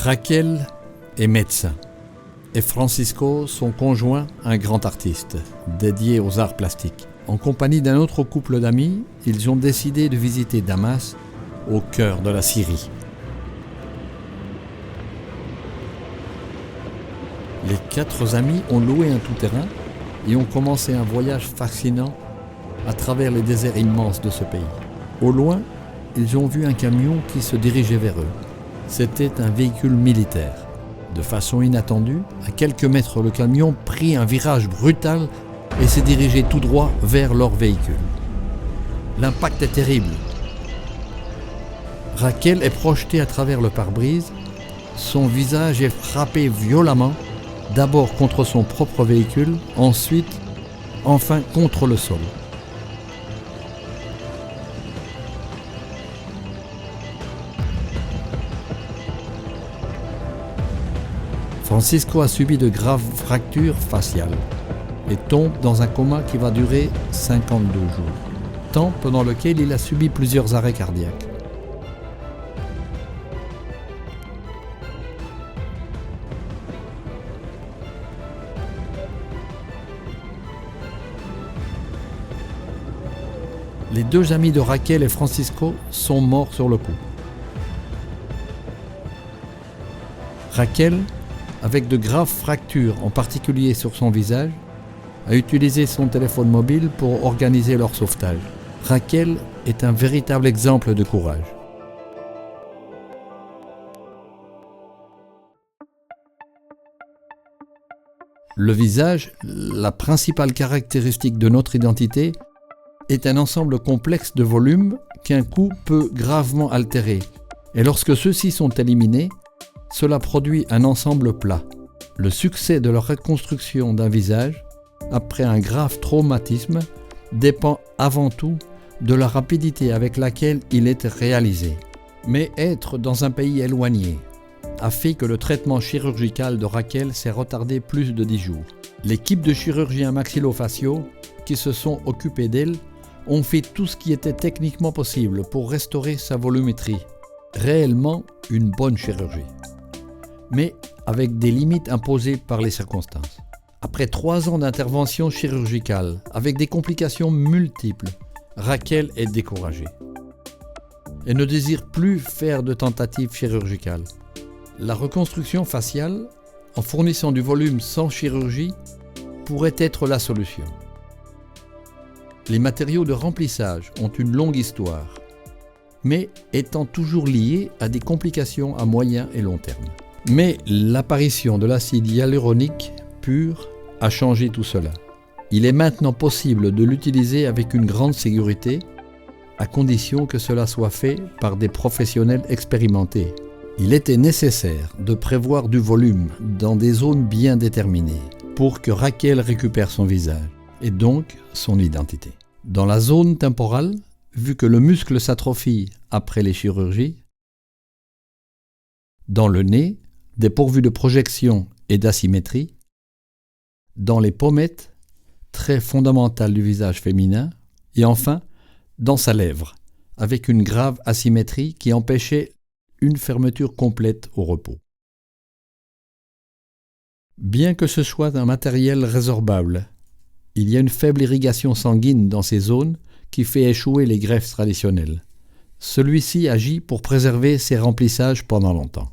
Raquel est médecin et Francisco, son conjoint, un grand artiste dédié aux arts plastiques. En compagnie d'un autre couple d'amis, ils ont décidé de visiter Damas, au cœur de la Syrie. Les 4 amis ont loué un tout-terrain et ont commencé un voyage fascinant à travers les déserts immenses de ce pays. Au loin, ils ont vu un camion qui se dirigeait vers eux. C'était un véhicule militaire. De façon inattendue, à quelques mètres, le camion prit un virage brutal et s'est dirigé tout droit vers leur véhicule. L'impact est terrible. Raquel est projetée à travers le pare-brise. Son visage est frappé violemment, d'abord contre son propre véhicule, ensuite, enfin contre le sol. Francisco a subi de graves fractures faciales et tombe dans un coma qui va durer 52 jours, temps pendant lequel il a subi plusieurs arrêts cardiaques. Les 2 amis de Raquel et Francisco sont morts sur le coup. Raquel, avec de graves fractures, en particulier sur son visage, a utilisé son téléphone mobile pour organiser leur sauvetage. Raquel est un véritable exemple de courage. Le visage, la principale caractéristique de notre identité, est un ensemble complexe de volumes qu'un coup peut gravement altérer. Et lorsque ceux-ci sont éliminés, cela produit un ensemble plat. Le succès de la reconstruction d'un visage, après un grave traumatisme, dépend avant tout de la rapidité avec laquelle il est réalisé. Mais être dans un pays éloigné a fait que le traitement chirurgical de Raquel s'est retardé plus de 10 jours. L'équipe de chirurgiens maxillofaciaux qui se sont occupés d'elle ont fait tout ce qui était techniquement possible pour restaurer sa volumétrie. Réellement une bonne chirurgie, mais avec des limites imposées par les circonstances. Après 3 ans d'intervention chirurgicale, avec des complications multiples, Raquel est découragée et ne désire plus faire de tentatives chirurgicales. La reconstruction faciale, en fournissant du volume sans chirurgie, pourrait être la solution. Les matériaux de remplissage ont une longue histoire, mais étant toujours liés à des complications à moyen et long terme. Mais l'apparition de l'acide hyaluronique pur a changé tout cela. Il est maintenant possible de l'utiliser avec une grande sécurité, à condition que cela soit fait par des professionnels expérimentés. Il était nécessaire de prévoir du volume dans des zones bien déterminées pour que Raquel récupère son visage et donc son identité. Dans la zone temporale, vu que le muscle s'atrophie après les chirurgies, dans le nez, dépourvu de projection et d'asymétrie, dans les pommettes, trait fondamental du visage féminin, et enfin, dans sa lèvre, avec une grave asymétrie qui empêchait une fermeture complète au repos. Bien que ce soit un matériel résorbable, il y a une faible irrigation sanguine dans ces zones qui fait échouer les greffes traditionnelles. Celui-ci agit pour préserver ces remplissages pendant longtemps.